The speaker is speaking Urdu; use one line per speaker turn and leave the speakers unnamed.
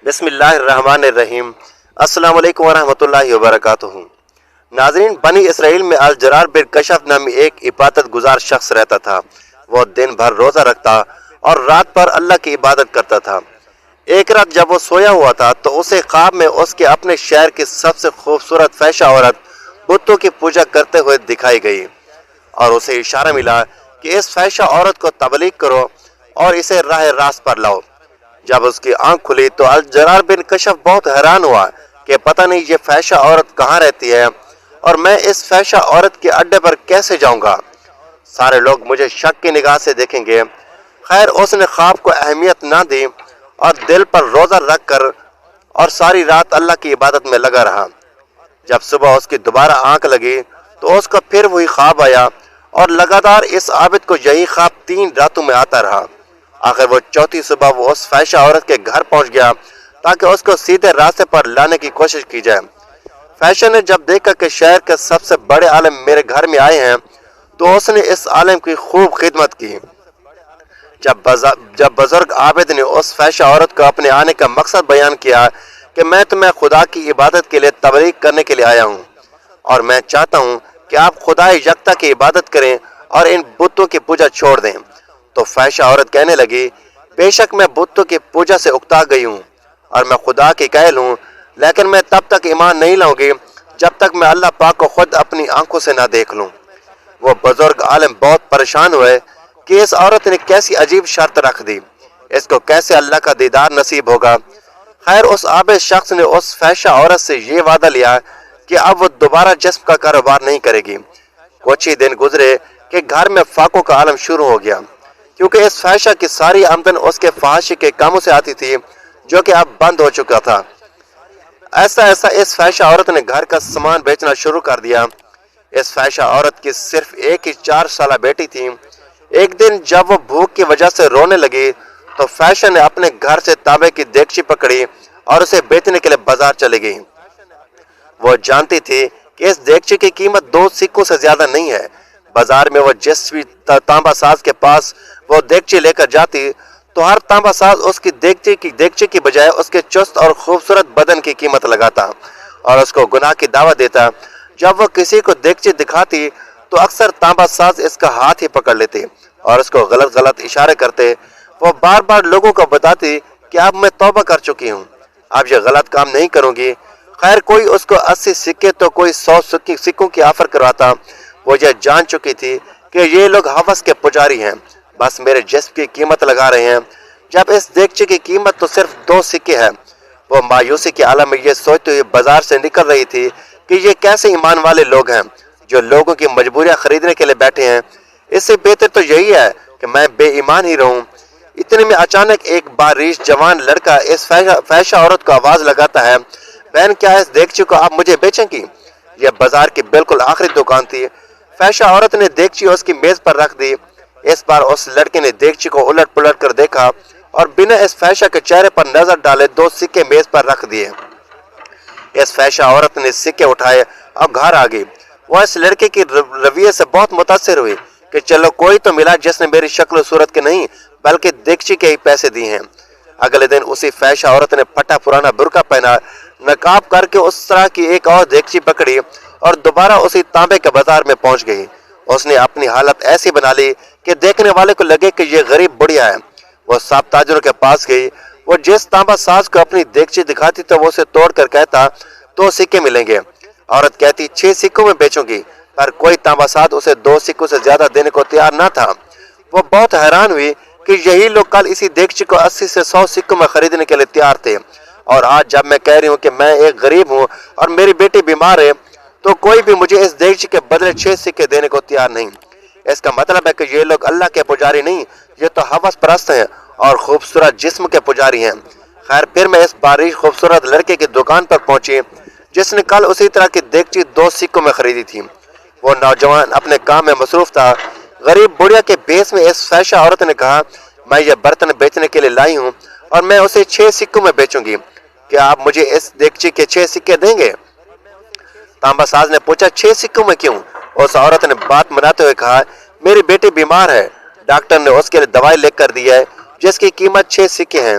بسم اللہ الرحمن الرحیم۔ السلام علیکم ورحمۃ اللہ وبرکاتہ۔ ناظرین، بنی اسرائیل میں الجرار بن کشف نامی ایک عبادت گزار شخص رہتا تھا۔ وہ دن بھر روزہ رکھتا اور رات پر اللہ کی عبادت کرتا تھا۔ ایک رات جب وہ سویا ہوا تھا تو اسے خواب میں اس کے اپنے شہر کی سب سے خوبصورت فحشہ عورت بتوں کی پوجا کرتے ہوئے دکھائی گئی، اور اسے اشارہ ملا کہ اس فحشہ عورت کو تبلیغ کرو اور اسے راہ راست پر لاؤ۔ جب اس کی آنکھ کھلی تو الجرار بن کشف بہت حیران ہوا کہ پتہ نہیں یہ فحشہ عورت کہاں رہتی ہے اور میں اس فحشہ عورت کے اڈے پر کیسے جاؤں گا۔ سارے لوگ مجھے شک کی نگاہ سے دیکھیں گے۔ خیر، اس نے خواب کو اہمیت نہ دی اور دل پر روزہ رکھ کر اور ساری رات اللہ کی عبادت میں لگا رہا۔ جب صبح اس کی دوبارہ آنکھ لگی تو اس کو پھر وہی خواب آیا، اور لگاتار اس عابد کو یہی خواب 3 راتوں میں آتا رہا۔ آخر وہ چوتھی صبح وہ اس فحشہ عورت کے گھر پہنچ گیا تاکہ اس کو سیدھے راستے پر لانے کی کوشش کی جائے۔ فحشہ نے جب دیکھا کہ شہر کے سب سے بڑے عالم میرے گھر میں آئے ہیں تو اس نے اس عالم کی خوب خدمت کی۔ جب بزرگ عابد نے اس فحشہ عورت کو اپنے آنے کا مقصد بیان کیا کہ میں تمہیں خدا کی عبادت کے لیے تبلیغ کرنے کے لیے آیا ہوں، اور میں چاہتا ہوں کہ آپ خدا یکتا کی عبادت کریں اور ان بتوں کی پوجا چھوڑ دیں، تو فحشہ عورت کہنے لگی، بے شک میں بتوں کی پوجا سے اکتا گئی ہوں اور میں خدا کی قائل ہوں، لیکن میں تب تک ایمان نہیں لاؤں گی جب تک میں اللہ پاک کو خود اپنی آنکھوں سے نہ دیکھ لوں۔ وہ بزرگ عالم بہت پریشان ہوئے کہ اس عورت نے کیسی عجیب شرط رکھ دی، اس کو کیسے اللہ کا دیدار نصیب ہوگا۔ خیر، اس عابد شخص نے اس فحشہ عورت سے یہ وعدہ لیا کہ اب وہ دوبارہ جسم کا کاروبار نہیں کرے گی۔ کچھ ہی دن گزرے کہ گھر میں فاقوں کا عالم شروع ہو گیا، کیونکہ اس فحشہ کی ساری آمدن اس کے فحاشی کے کاموں سے آتی تھی جو کہ اب بند ہو چکا تھا۔ ایسا اس فحشہ عورت نے گھر کا سامان بیچنا شروع کر دیا۔ اس فحشہ عورت کی صرف ایک ہی 4 سالہ بیٹی تھی۔ ایک دن جب وہ بھوک کی وجہ سے رونے لگی تو فحشہ نے اپنے گھر سے تانبے کی دیگچی پکڑی اور اسے بیچنے کے لیے بازار چلی گئی۔ وہ جانتی تھی کہ اس دیگچی کی قیمت 2 سکوں سے زیادہ نہیں ہے۔ بازار میں وہ جس بھی تانبا ساز کے پاس وہ دیگچی لے کر جاتی تو ہر تانبا ساز اس کی دیگچی کی بجائے اس کے چست اور خوبصورت بدن کی قیمت لگاتا اور اس کو گناہ کی دعوت دیتا۔ جب وہ کسی کو دیگچی دکھاتی تو اکثر تانبا ساز اس کا ہاتھ ہی پکڑ لیتے اور اس کو غلط اشارے کرتے۔ وہ بار بار لوگوں کو بتاتی کہ اب میں توبہ کر چکی ہوں، اب یہ غلط کام نہیں کروں گی۔ خیر، کوئی اس کو 80 سکے تو کوئی 100 سکوں کی آفر کرواتا۔ وہ یہ جان چکی تھی کہ یہ لوگ ہوس کے پجاری ہیں، بس میرے جسم کی قیمت لگا رہے ہیں، جب اس دیگچے کی قیمت تو صرف 2 سکے ہے۔ وہ مایوسی کے عالم میں یہ سوچتے ہوئے بازار سے نکل رہی تھی کہ یہ کیسے ایمان والے لوگ ہیں جو لوگوں کی مجبوریاں خریدنے کے لیے بیٹھے ہیں۔ اس سے بہتر تو یہی ہے کہ میں بے ایمان ہی رہوں۔ اتنے میں اچانک ایک باریش جوان لڑکا اس فحشہ عورت کو آواز لگاتا ہے، بہن کیا اس دیگچی کو آپ مجھے بیچیں گی؟ یہ بازار کی بالکل آخری دکان تھی۔ فحشہ عورت نے دیگچی اس کی میز پر رکھ دی۔ اس بار اس لڑکے نے دیگچی کو الٹ پلٹ کر دیکھا اور بنا اس فحشہ کے چہرے پر نظر ڈالے 2 سکے میز پر رکھ دیے۔ اس فحشہ عورت نے سکے اٹھائے اور گھر آ گئی۔ وہ اس لڑکے کی رویے سے بہت متاثر ہوئی کہ چلو کوئی تو ملا جس نے میری شکل و صورت کے نہیں بلکہ دیگچی کے ہی پیسے دیے ہیں۔ اگلے دن اسی فحشہ عورت نے پھٹا پرانا برقع پہنا، نقاب کر کے اس طرح کی ایک اور دیگچی پکڑی اور دوبارہ اسی تانبے کے بازار میں پہنچ گئی۔ اس نے اپنی حالت ایسی بنا لی کہ دیکھنے والے کو لگے کہ یہ غریب بڑھیا ہے۔ وہ سب تاجروں کے پاس گئی۔ وہ جس تانبا ساز کو اپنی دیگچی دکھاتی تو وہ اسے توڑ کر کہتا 2 سکے ملیں گے۔ عورت کہتی 6 سکوں میں بیچوں گی، پر کوئی تانبا ساز اسے 2 سکوں سے زیادہ دینے کو تیار نہ تھا۔ وہ بہت حیران ہوئی کہ یہی لوگ کل اسی دیگچی کو 80 سے 100 سکوں میں خریدنے کے لیے تیار تھے، اور آج جب میں کہہ رہی ہوں کہ میں ایک غریب ہوں اور میری بیٹی بیمار ہے تو کوئی بھی مجھے اس دیگچی کے بدلے 6 سکے دینے کو تیار نہیں۔ اس کا مطلب ہے کہ یہ لوگ اللہ کے پجاری نہیں، یہ تو ہوس پرست ہیں اور خوبصورت جسم کے پجاری ہیں۔ خیر، پھر میں اس باریک خوبصورت لڑکے کی دکان پر پہنچی جس نے کل اسی طرح کی دیگچی 2 سکوں میں خریدی تھی۔ وہ نوجوان اپنے کام میں مصروف تھا۔ غریب بڑھیا کے بھیس میں اس فحشہ عورت نے کہا، میں یہ برتن بیچنے کے لیے لائی ہوں اور میں اسے 6 سکوں میں بیچوں گی، کیا آپ مجھے اس دیگچی کے 6 سکے دیں گے؟ تانبا ساز نے پوچھا 6 سکوں میں کیوں؟ اس عورت نے بات مناتے ہوئے کہا، میری بیٹی بیمار ہے، ڈاکٹر نے اس کے لیے دوائی لکھ کر دی ہے جس کی قیمت 6 سکے ہیں۔